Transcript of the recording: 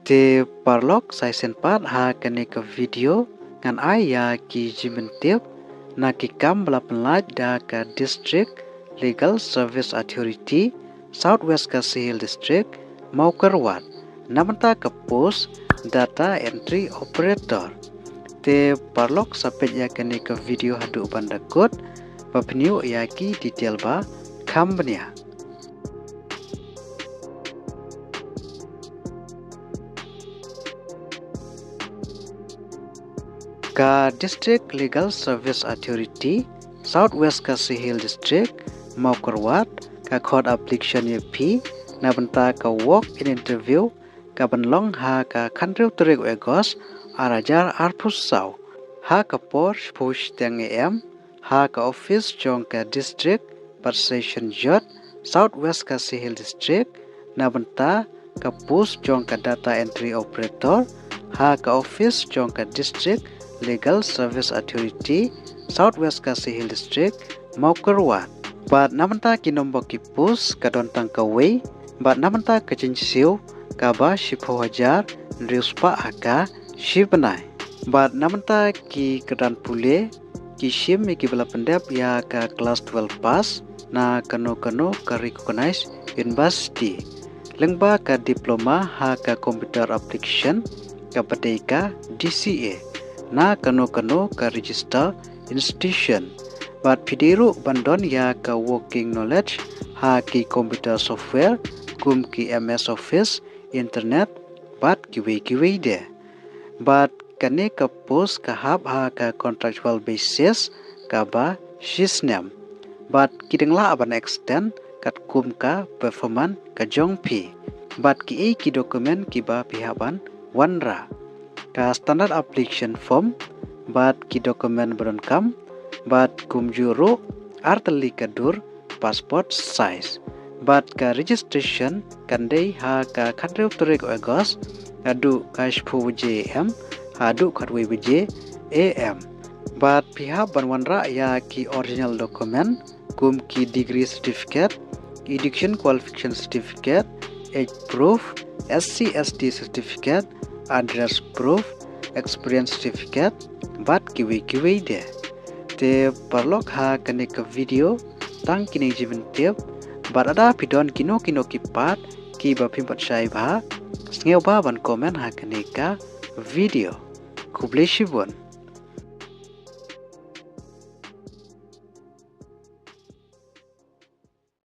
Te Paralok sai senpat ha kane ke video ngan ya ki jimentip na ki kam bala pynlait da ka District Legal Service Authority Southwest Ksihil District Maukerwat namanta ke post data entry operator. Te Paralok sapet ya kane ke video haduh bandakut bapniu ya ki detail ba kham bñiah. Ka District Legal Service Authority Southwest Ksihil District Maukerwat ka khod application p na banta ka walk in interview ka banlong ha ka 𝗏𝗏𝗃𝗏𝗃 𝗟𝗶𝗃 ha ka Porsche push teng ha ka office jong ka district perception jot Southwest Ksihil District na banta ka post jong ka data entry operator ha ka office jong ka district Legal Service Authority Southwest Ksihil District Maukerwat. Bat namanta ki nombor ki post ka dontang ka way bat namanta ka jinsiu ka ba 𝗍𝗶𝗏𝗏 𝗓𝗏𝗴𝗏 shibun. Bat namanta ki kedan pule ki shim ki bala pendep ya ka class 12 pass na kano ka recognize university. Lengba ka diploma ha ka computer application ka batai ka DCA. Na kano ka register institution. Bat pidiru bandon ya ka working knowledge ha ki computer software kum ki MS Office internet bat kiwi de. Bat kane ka post ka hab ha ka contractual basis ka ba shisnem. Bat kidengla aban extend kat kum ka performance ka jong pi. Bat ki dokumen ki ba pihaban wanra. Ka standard application form bat ki dokumen beronkam bat kum juru arteli kadur passport size. Bat ka registration kandai ha ka 𝗏𝗏𝗃𝗏𝗃 haduh 𝗂𝗶𝘁𝗁 haduh 𝗂𝗶𝗏𝗵. Bat pihak banwanra ya ki original dokumen kum ki degree certificate, education qualification certificate, age proof, 𝗓𝒄/𝒔 certificate, address proof, experience certificate bat kiwi de. Te Paralok ha kane ke video tang kini jimentip bat ada pidon kino ki pat ki 𝗃𝗀𝗵𝗵𝗹𝗆 ban komen ha kane ka video. Khublei shibun.